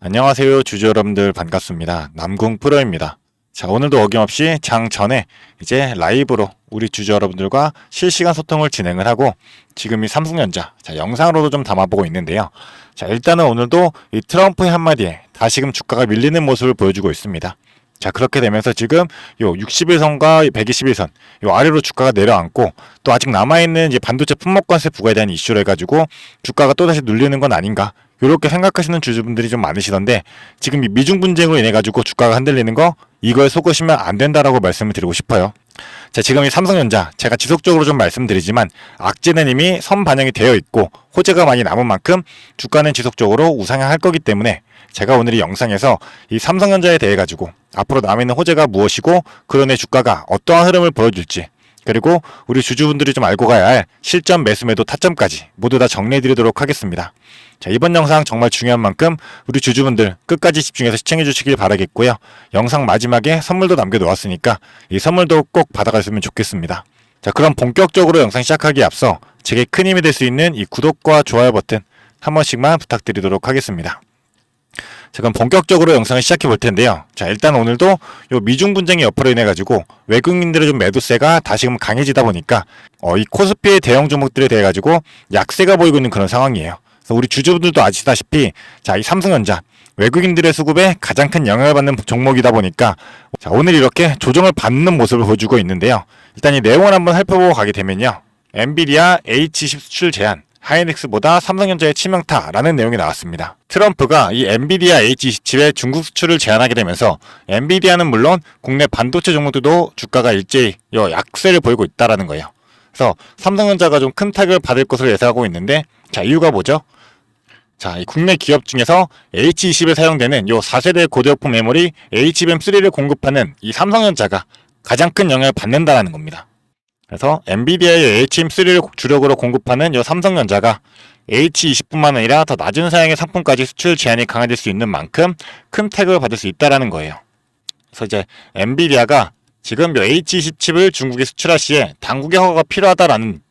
안녕하세요, 주주 여러분들 반갑습니다. 남궁 프로입니다. 자, 오늘도 어김없이 장 전에 이제 라이브로 우리 주주 여러분들과 실시간 소통을 진행을 하고 지금 이 삼성전자 영상으로도 좀 담아보고 있는데요. 자, 일단은 오늘도 이 트럼프의 한마디에 다시금 주가가 밀리는 모습을 보여주고 있습니다. 자, 그렇게 되면서 지금 요 60일선과 120일선 요 아래로 주가가 내려앉고 또 아직 남아있는 이제 반도체 품목관세 부과에 대한 이슈를 해가지고 주가가 또다시 눌리는 건 아닌가 이렇게 생각하시는 주주분들이 좀 많으시던데 지금 이 미중 분쟁으로 인해 가지고 주가가 흔들리는 거 이거에 속으시면 안 된다라고 말씀을 드리고 싶어요. 자, 지금 이 삼성전자 제가 지속적으로 좀 말씀드리지만 악재는 이미 선 반영이 되어 있고 호재가 많이 남은 만큼 주가는 지속적으로 우상향할 거기 때문에 제가 오늘 이 영상에서 이 삼성전자에 대해 가지고 앞으로 남아있는 호재가 무엇이고 그런의 주가가 어떠한 흐름을 보여줄지 그리고 우리 주주분들이 좀 알고 가야 할 실전 매수 매도 타점까지 모두 다 정리해 드리도록 하겠습니다. 자, 이번 영상 정말 중요한 만큼 우리 주주분들 끝까지 집중해서 시청해 주시길 바라겠고요. 영상 마지막에 선물도 남겨 놓았으니까 이 선물도 꼭 받아갔으면 좋겠습니다. 자, 그럼 본격적으로 영상 시작하기에 앞서 제게 큰 힘이 될 수 있는 이 구독과 좋아요 버튼 한 번씩만 부탁드리도록 하겠습니다. 자, 그럼 본격적으로 영상을 시작해 볼 텐데요. 자, 일단 오늘도 요 미중 분쟁의 여파로 인해 가지고 외국인들의 좀 매도세가 다시금 강해지다 보니까 이 코스피의 대형 종목들에 대해 가지고 약세가 보이고 있는 그런 상황이에요. 그래서 우리 주주분들도 아시다시피 자, 이 삼성전자 외국인들의 수급에 가장 큰 영향을 받는 종목이다 보니까 자, 오늘 이렇게 조정을 받는 모습을 보여주고 있는데요. 일단 이 내용을 한번 살펴보고 가게 되면요. 엔비디아 H20 수출 제한 하이닉스보다 삼성전자의 치명타라는 내용이 나왔습니다. 트럼프가 이 엔비디아 H20칩의 중국 수출을 제한하게 되면서 엔비디아는 물론 국내 반도체 종목들도 주가가 일제히 약세를 보이고 있다라는 거예요. 그래서 삼성전자가 좀 큰 타격을 받을 것으로 예상하고 있는데 자, 이유가 뭐죠? 자, 이 국내 기업 중에서 H20에 사용되는 요 4세대 고대역폭 메모리 HBM3를 공급하는 이 삼성전자가 가장 큰 영향을 받는다라는 겁니다. 그래서 엔비디아의 HBM3를 주력으로 공급하는 이 삼성전자가 H20뿐만 아니라 더 낮은 사양의 상품까지 수출 제한이 강화될 수 있는 만큼 큰 타격을 받을 수 있다는 거예요. 그래서 이제 엔비디아가 지금 H20 칩을 중국에 수출할 시에 당국의 허가가 필요하다라는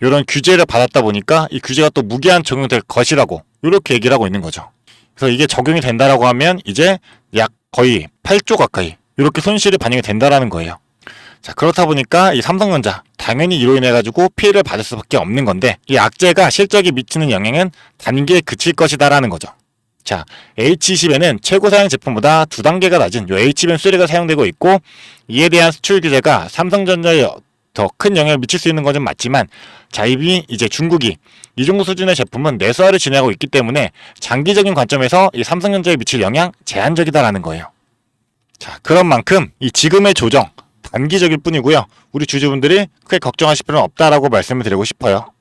이런 규제를 받았다 보니까 이 규제가 또 무기한 적용될 것이라고 이렇게 얘기를 하고 있는 거죠. 그래서 이게 적용이 된다라고 하면 이제 약 거의 8조 가까이 이렇게 손실이 반영이 된다라는 거예요. 자, 그렇다 보니까 이 삼성전자 당연히 이로 인해 가지고 피해를 받을 수밖에 없는 건데 이 악재가 실적에 미치는 영향은 단기에 그칠 것이다라는 거죠. 자, H20에는 최고 사양 제품보다 2단계가 낮은 요 HBM3가 사용되고 있고 이에 대한 수출 규제가 삼성전자에 더 큰 영향을 미칠 수 있는 것은 맞지만 자, 이미 이제 중국이 이 정도 수준의 제품은 내수화를 진행하고 있기 때문에 장기적인 관점에서 이 삼성전자에 미칠 영향 제한적이다라는 거예요. 자, 그런 만큼 이 지금의 조정 단기적일 뿐이고요. 우리 주주분들이 크게 걱정하실 필요는 없다라고 말씀을 드리고 싶어요.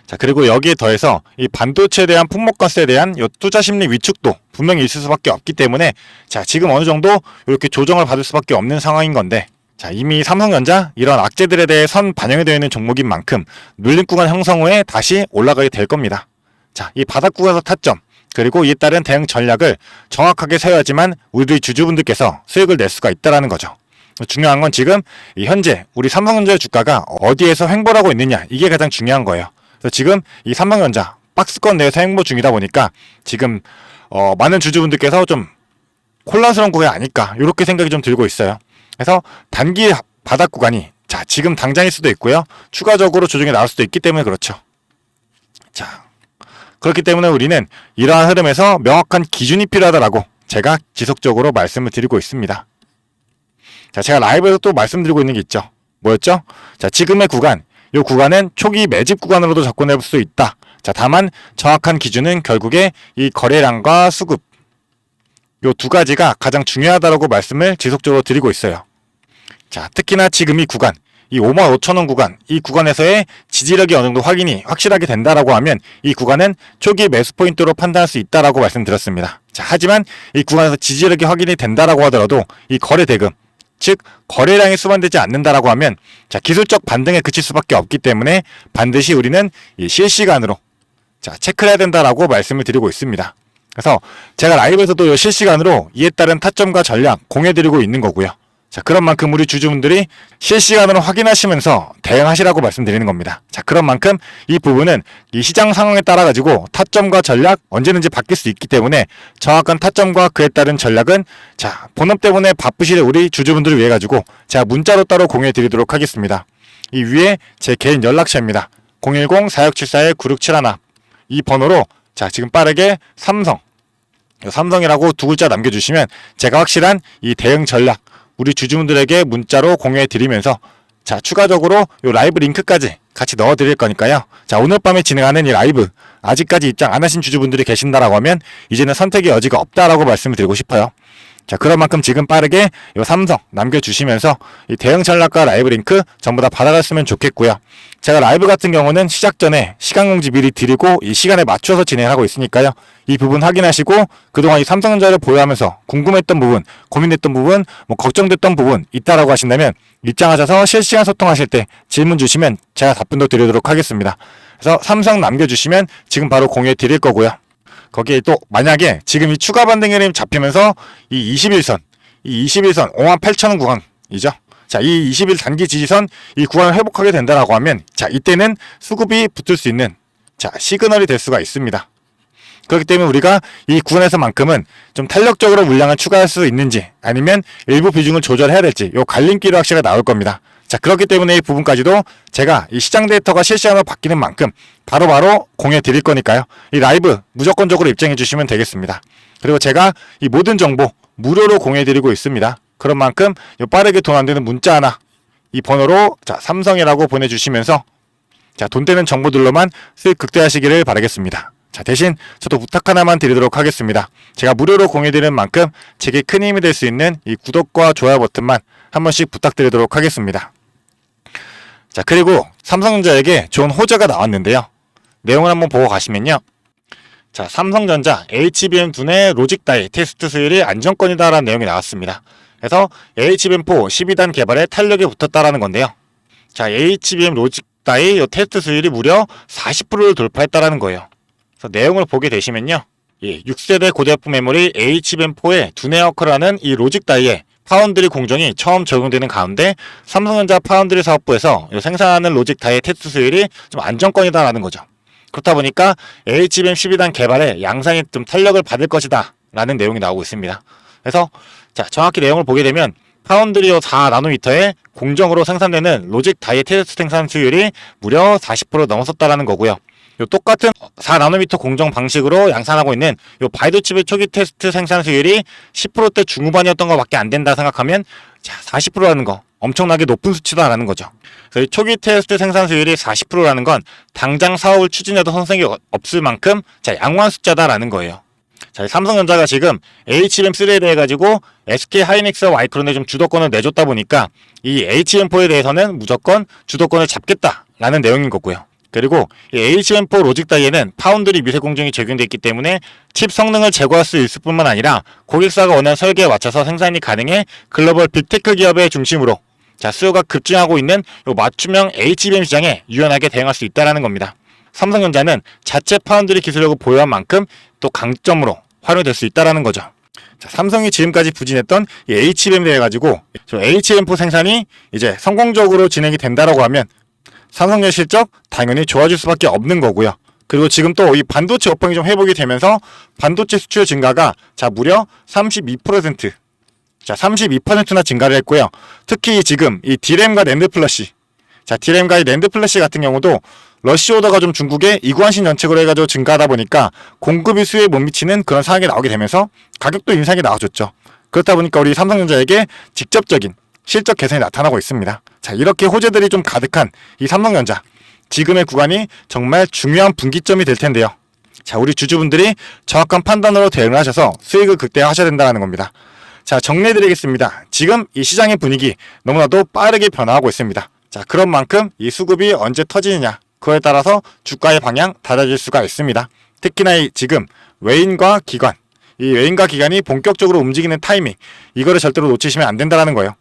자, 그리고 여기에 더해서 이 반도체에 대한 품목가스에 대한 요 투자 심리 위축도 분명히 있을 수밖에 없기 때문에 자, 지금 어느 정도 이렇게 조정을 받을 수밖에 없는 상황인 건데 자, 이미 삼성전자 이런 악재들에 대해 선 반영이 되어 있는 종목인 만큼 눌림 구간 형성 후에 다시 올라가게 될 겁니다. 자, 이 바닥 구간에서 타점 그리고 이에 따른 대응 전략을 정확하게 세워야지만 우리 주주분들께서 수익을 낼 수가 있다는 거죠. 중요한 건 지금 이 현재 우리 삼성전자의 주가가 어디에서 횡보하고 있느냐 이게 가장 중요한 거예요. 그래서 지금 이 삼성전자 박스권 내에서 횡보 중이다 보니까 지금 많은 주주분들께서 좀 혼란스러운 구간이 아닐까 이렇게 생각이 좀 들고 있어요. 그래서 단기 바닥 구간이 자, 지금 당장일 수도 있고요. 추가적으로 조정이 나올 수도 있기 때문에 그렇죠. 자, 그렇기 때문에 우리는 이러한 흐름에서 명확한 기준이 필요하다라고 제가 지속적으로 말씀을 드리고 있습니다. 자, 제가 라이브에서 또 말씀드리고 있는 게 있죠. 뭐였죠? 자, 지금의 구간, 이 구간은 초기 매집 구간으로도 접근해 볼 수 있다. 자, 다만 정확한 기준은 결국에 이 거래량과 수급 이 두 가지가 가장 중요하다고 말씀을 지속적으로 드리고 있어요. 자, 특히나 지금 이 구간, 이 55,000원 구간, 이 구간에서의 지지력이 어느 정도 확실하게 된다라고 하면 이 구간은 초기 매수 포인트로 판단할 수 있다라고 말씀드렸습니다. 자, 하지만 이 구간에서 지지력이 확인이 된다라고 하더라도 이 거래 대금 즉 거래량이 수반되지 않는다라고 하면 자, 기술적 반등에 그칠 수밖에 없기 때문에 반드시 우리는 이 실시간으로 자, 체크를 해야 된다라고 말씀을 드리고 있습니다. 그래서 제가 라이브에서도 실시간으로 이에 따른 타점과 전략 공유해드리고 있는 거고요. 자, 그런 만큼 우리 주주분들이 실시간으로 확인하시면서 대응하시라고 말씀드리는 겁니다. 자, 그런 만큼 이 부분은 이 시장 상황에 따라 가지고 타점과 전략 언제든지 바뀔 수 있기 때문에 정확한 타점과 그에 따른 전략은 자, 본업 때문에 바쁘실 우리 주주분들을 위해 가지고 제가 문자로 따로 공유해 드리도록 하겠습니다. 이 위에 제 개인 연락처입니다. 010-4674-9671 이 번호로 자, 지금 빠르게 삼성이라고 두 글자 남겨주시면 제가 확실한 이 대응 전략 우리 주주분들에게 문자로 공유해 드리면서 자, 추가적으로 요 라이브 링크까지 같이 넣어 드릴 거니까요. 자, 오늘 밤에 진행하는 이 라이브 아직까지 입장 안 하신 주주분들이 계신다라고 하면 이제는 선택의 여지가 없다라고 말씀을 드리고 싶어요. 자, 그런 만큼 지금 빠르게 요 삼성 남겨주시면서 이 대응 전략과 라이브 링크 전부 다 받아갔으면 좋겠고요. 제가 라이브 같은 경우는 시작 전에 시간 공지 미리 드리고 이 시간에 맞춰서 진행하고 있으니까요. 이 부분 확인하시고 그동안 이 삼성전자를 보유하면서 궁금했던 부분, 고민했던 부분, 걱정됐던 부분 있다라고 하신다면 입장하셔서 실시간 소통하실 때 질문 주시면 제가 답변도 드리도록 하겠습니다. 그래서 삼성 남겨주시면 지금 바로 공유해 드릴 거고요. 거기에 또 만약에 지금 이 추가 반등이 잡히면서 이 21선 58,000원 구간이죠. 자, 이 20일 단기 지지선 이 구간을 회복하게 된다라고 하면 자, 이때는 수급이 붙을 수 있는 자, 시그널이 될 수가 있습니다. 그렇기 때문에 우리가 이 구간에서만큼은 좀 탄력적으로 물량을 추가할 수 있는지 아니면 일부 비중을 조절해야 될지 요 갈림길이 확실히 나올 겁니다. 자, 그렇기 때문에 이 부분까지도 제가 이 시장 데이터가 실시간으로 바뀌는 만큼 바로바로 공유해 드릴 거니까요. 이 라이브 무조건적으로 입장해 주시면 되겠습니다. 그리고 제가 이 모든 정보 무료로 공유해 드리고 있습니다. 그런 만큼 빠르게 돈 안 되는 문자 하나 이 번호로 자, 삼성이라고 보내주시면서 자, 돈 되는 정보들로만 수익 극대화하시기를 바라겠습니다. 자, 대신 저도 부탁 하나만 드리도록 하겠습니다. 제가 무료로 공유드리는 만큼 제게 큰 힘이 될 수 있는 이 구독과 좋아요 버튼만 한 번씩 부탁드리도록 하겠습니다. 자, 그리고 삼성전자에게 좋은 호재가 나왔는데요. 내용을 한번 보고 가시면요. 자, 삼성전자 HBM2 내 로직 다이 테스트 수율이 안정권이다라는 내용이 나왔습니다. 그래서 HBM4 12단 개발에 탄력이 붙었다라는 건데요. 자, HBM 로직 다이 요 테스트 수율이 무려 40%를 돌파했다라는 거예요. 그래서 내용을 보게 되시면요. 6세대 고대역폭 메모리 HBM4의 두뇌워커라는 이 로직 다이에 파운드리 공정이 처음 적용되는 가운데 삼성전자 파운드리 사업부에서 생산하는 로직 다이의 테스트 수율이 좀 안정권이다라는 거죠. 그렇다 보니까 HBM 12단 개발에 양산이 좀 탄력을 받을 것이다 라는 내용이 나오고 있습니다. 그래서 자, 정확히 내용을 보게 되면 파운드리 4나노미터의 공정으로 생산되는 로직 다이의 테스트 생산 수율이 무려 40% 넘어섰다라는 거고요. 요 똑같은 4나노미터 공정 방식으로 양산하고 있는 요 바이두 칩의 초기 테스트 생산 수율이 10%대 중후반이었던 것밖에 안 된다 생각하면 자, 40%라는 거 엄청나게 높은 수치다라는 거죠. 그래서 이 초기 테스트 생산 수율이 40%라는 건 당장 사업을 추진해도 선생이 없을 만큼 자, 양호한 숫자다라는 거예요. 자, 삼성전자가 지금 HBM3에 대해 가지고 SK 하이닉스와 마이크론에 좀 주도권을 내줬다 보니까 이 HBM4에 대해서는 무조건 주도권을 잡겠다라는 내용인 거고요. 그리고 이 HBM4 로직 다이에는 파운드리 미세 공정이 적용되어 있기 때문에 칩 성능을 제고할 수 있을 뿐만 아니라 고객사가 원하는 설계에 맞춰서 생산이 가능해 글로벌 빅테크 기업의 중심으로 자, 수요가 급증하고 있는 요 맞춤형 HBM 시장에 유연하게 대응할 수 있다는 겁니다. 삼성전자는 자체 파운드리 기술력을 보유한 만큼 또 강점으로 활용될 수 있다는 거죠. 자, 삼성이 지금까지 부진했던 이 HBM에 대해 가지고 HBM4 생산이 이제 성공적으로 진행이 된다라고 하면 삼성의 실적 당연히 좋아질 수밖에 없는 거고요. 그리고 지금 또 이 반도체 업황이 좀 회복이 되면서 반도체 수출 증가가 자, 무려 32%, 자, 32%나 증가를 했고요. 특히 지금 이 D램과 낸드 플래시, 자, D램과 이 낸드 플래시 같은 경우도 러시 오더가 좀 중국에 이구한신 연책으로 해가지고 증가하다 보니까 공급이 수요에 못 미치는 그런 상황이 나오게 되면서 가격도 인상이 나와줬죠. 그렇다 보니까 우리 삼성전자에게 직접적인 실적 개선이 나타나고 있습니다. 자, 이렇게 호재들이 좀 가득한 이 삼성전자 지금의 구간이 정말 중요한 분기점이 될 텐데요. 자, 우리 주주분들이 정확한 판단으로 대응을 하셔서 수익을 극대화하셔야 된다는 겁니다. 자, 정리해드리겠습니다. 지금 이 시장의 분위기 너무나도 빠르게 변화하고 있습니다. 자, 그런 만큼 이 수급이 언제 터지느냐 그거에 따라서 주가의 방향 달라질 수가 있습니다. 특히나 지금 외인과 기관, 이 외인과 기관이 본격적으로 움직이는 타이밍 이거를 절대로 놓치시면 안 된다는 거예요.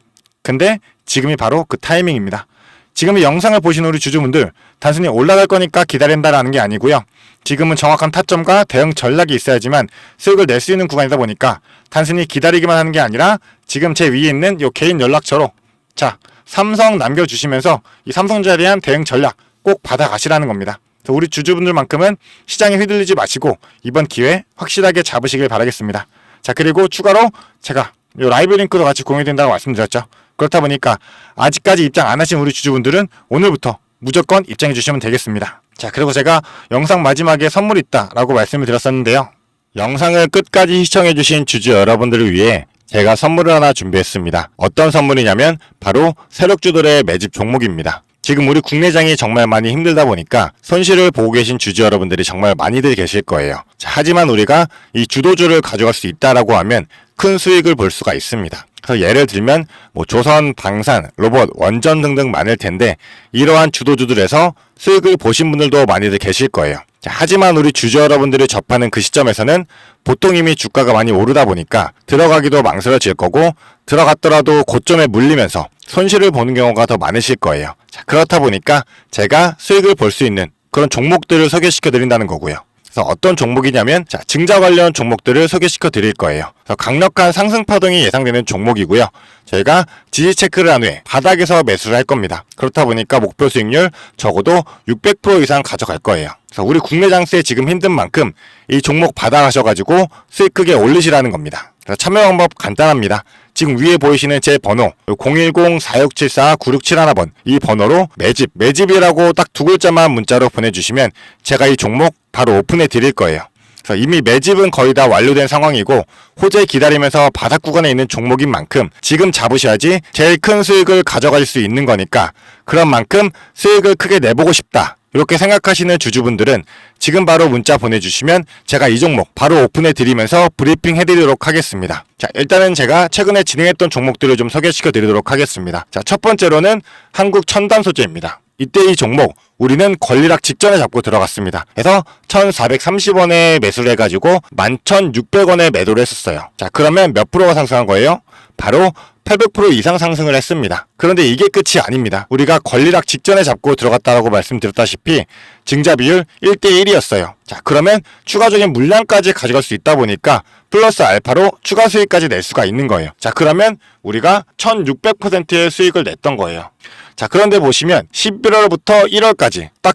근데 지금이 바로 그 타이밍입니다. 지금 이 영상을 보시는 우리 주주분들 단순히 올라갈 거니까 기다린다라는 게 아니고요. 지금은 정확한 타점과 대응 전략이 있어야지만 수익을 낼 수 있는 구간이다 보니까 단순히 기다리기만 하는 게 아니라 지금 제 위에 있는 요 개인 연락처로 자, 삼성 남겨주시면서 이 삼성전자에 대한 대응 전략 꼭 받아가시라는 겁니다. 그래서 우리 주주분들만큼은 시장에 휘둘리지 마시고 이번 기회 확실하게 잡으시길 바라겠습니다. 자, 그리고 추가로 제가 요 라이브 링크도 같이 공유된다고 말씀드렸죠. 그렇다 보니까 아직까지 입장 안 하신 우리 주주분들은 오늘부터 무조건 입장해 주시면 되겠습니다. 자, 그리고 제가 영상 마지막에 선물이 있다라고 말씀을 드렸었는데요. 영상을 끝까지 시청해 주신 주주 여러분들을 위해 제가 선물을 하나 준비했습니다. 어떤 선물이냐면 바로 세력주들의 매집 종목입니다. 지금 우리 국내장이 정말 많이 힘들다 보니까 손실을 보고 계신 주주 여러분들이 정말 많이들 계실 거예요. 자, 하지만 우리가 이 주도주를 가져갈 수 있다라고 하면 큰 수익을 볼 수가 있습니다. 그래서 예를 들면 뭐 조선, 방산, 로봇, 원전 등등 많을 텐데 이러한 주도주들에서 수익을 보신 분들도 많이들 계실 거예요. 자, 하지만 우리 주주 여러분들이 접하는 그 시점에서는 보통 이미 주가가 많이 오르다 보니까 들어가기도 망설여질 거고 들어갔더라도 고점에 물리면서 손실을 보는 경우가 더 많으실 거예요. 자, 그렇다 보니까 제가 수익을 볼 수 있는 그런 종목들을 소개시켜 드린다는 거고요. 그래서 어떤 종목이냐면 자, 증자 관련 종목들을 소개시켜 드릴 거예요. 그래서 강력한 상승 파동이 예상되는 종목이고요. 저희가 지지 체크를 한 후에 바닥에서 매수를 할 겁니다. 그렇다 보니까 목표 수익률 적어도 600% 이상 가져갈 거예요. 그래서 우리 국내 장세 지금 힘든 만큼 이 종목 받아가셔가지고 수익 크게 올리시라는 겁니다. 그래서 참여 방법 간단합니다. 지금 위에 보이시는 제 번호 010-4674-9671번 이 번호로 매집이라고 딱 두 글자만 문자로 보내주시면 제가 이 종목 바로 오픈해 드릴 거예요. 그래서 이미 매집은 거의 다 완료된 상황이고 호재 기다리면서 바닥 구간에 있는 종목인 만큼 지금 잡으셔야지 제일 큰 수익을 가져갈 수 있는 거니까 그런 만큼 수익을 크게 내보고 싶다. 이렇게 생각하시는 주주분들은 지금 바로 문자 보내주시면 제가 이 종목 바로 오픈해 드리면서 브리핑 해드리도록 하겠습니다. 자, 일단은 제가 최근에 진행했던 종목들을 좀 소개시켜 드리도록 하겠습니다. 자, 첫 번째로는 한국 첨단 소재입니다. 이때 이 종목 우리는 권리락 직전에 잡고 들어갔습니다. 그래서 1430원에 매수를 해가지고 11,600원에 매도를 했었어요. 자, 그러면 몇 프로가 상승한 거예요? 바로 800% 이상 상승을 했습니다. 그런데 이게 끝이 아닙니다. 우리가 권리락 직전에 잡고 들어갔다라고 말씀드렸다시피 증자 비율 1대1이었어요. 자, 그러면 추가적인 물량까지 가져갈 수 있다 보니까 플러스 알파로 추가 수익까지 낼 수가 있는 거예요. 자, 그러면 우리가 1600%의 수익을 냈던 거예요. 자, 그런데 보시면 11월부터 1월까지 딱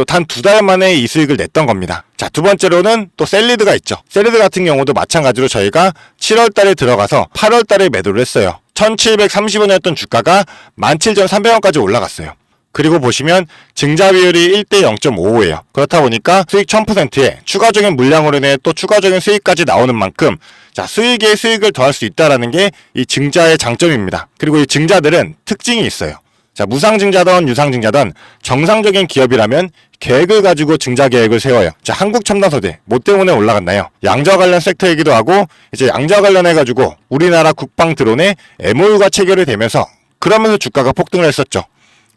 단 두 달 만에 이 수익을 냈던 겁니다. 자, 두 번째로는 또 셀리드가 있죠. 셀리드 같은 경우도 마찬가지로 저희가 7월 달에 들어가서 8월 달에 매도를 했어요. 1730원이었던 주가가 17,300원까지 올라갔어요. 그리고 보시면 증자 비율이 1대 0.55예요. 그렇다 보니까 수익 1000%에 추가적인 물량으로 인해 또 추가적인 수익까지 나오는 만큼 자, 수익에 수익을 더할 수 있다는 게 이 증자의 장점입니다. 그리고 이 증자들은 특징이 있어요. 자, 무상증자든 유상증자든 정상적인 기업이라면 계획을 가지고 증자 계획을 세워요. 자, 한국첨단소재 뭐 때문에 올라갔나요? 양자 관련 섹터이기도 하고 이제 양자 관련해가지고 우리나라 국방 드론에 MOU가 체결이 되면서 그러면서 주가가 폭등을 했었죠.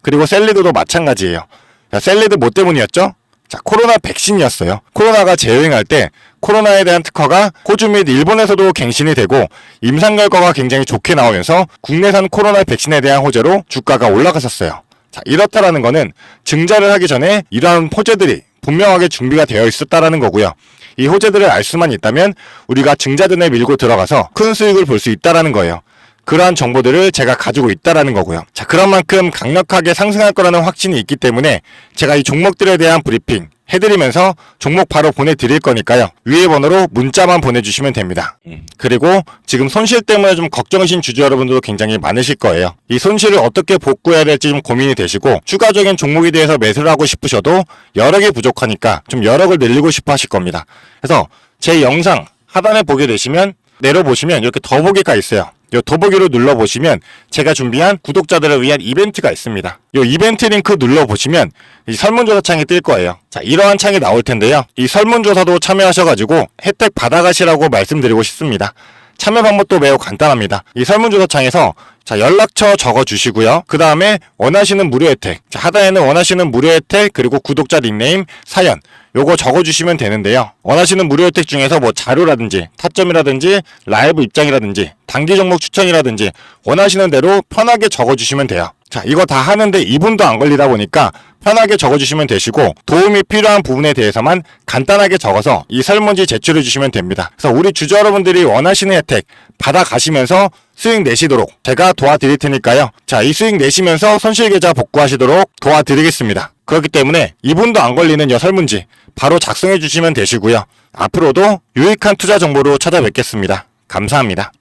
그리고 셀리드도 마찬가지예요. 자, 셀리드 뭐 때문이었죠? 자, 코로나 백신이었어요. 코로나가 재유행할 때 코로나에 대한 특허가 호주 및 일본에서도 갱신이 되고 임상 결과가 굉장히 좋게 나오면서 국내산 코로나 백신에 대한 호재로 주가가 올라갔었어요. 자, 이렇다라는 거는 증자를 하기 전에 이러한 호재들이 분명하게 준비가 되어 있었다라는 거고요. 이 호재들을 알 수만 있다면 우리가 증자전에 밀고 들어가서 큰 수익을 볼 수 있다라는 거예요. 그러한 정보들을 제가 가지고 있다라는 거고요. 자, 그런 만큼 강력하게 상승할 거라는 확신이 있기 때문에 제가 이 종목들에 대한 브리핑 해드리면서 종목 바로 보내드릴 거니까요. 위에 번호로 문자만 보내주시면 됩니다. 그리고 지금 손실 때문에 좀 걱정이신 주주 여러분들도 굉장히 많으실 거예요. 이 손실을 어떻게 복구해야 될지 좀 고민이 되시고 추가적인 종목에 대해서 매수를 하고 싶으셔도 여력이 부족하니까 좀 여력을 늘리고 싶어 하실 겁니다. 그래서 제 영상 하단에 보게 되시면 내려보시면 이렇게 더보기가 있어요. 이 더보기로 눌러보시면 제가 준비한 구독자들을 위한 이벤트가 있습니다. 이 이벤트 링크 눌러보시면 이 설문조사 창이 뜰 거예요. 자, 이러한 창이 나올 텐데요. 이 설문조사도 참여하셔가지고 혜택 받아가시라고 말씀드리고 싶습니다. 참여 방법도 매우 간단합니다. 이 설문조사 창에서 자, 연락처 적어주시고요. 그 다음에 원하시는 무료 혜택. 자, 하단에는 원하시는 무료 혜택 그리고 구독자 닉네임, 사연 요거 적어주시면 되는데요. 원하시는 무료 혜택 중에서 뭐 자료라든지 타점이라든지 라이브 입장이라든지 단기 종목 추천이라든지 원하시는 대로 편하게 적어주시면 돼요. 자, 이거 다 하는데 2분도 안 걸리다 보니까 편하게 적어주시면 되시고 도움이 필요한 부분에 대해서만 간단하게 적어서 이 설문지 제출해 주시면 됩니다. 그래서 우리 주주 여러분들이 원하시는 혜택 받아가시면서 수익 내시도록 제가 도와드릴 테니까요. 자, 이 수익 내시면서 손실계좌 복구하시도록 도와드리겠습니다. 그렇기 때문에 2분도 안 걸리는 이 설문지 바로 작성해 주시면 되시고요. 앞으로도 유익한 투자 정보로 찾아뵙겠습니다. 감사합니다.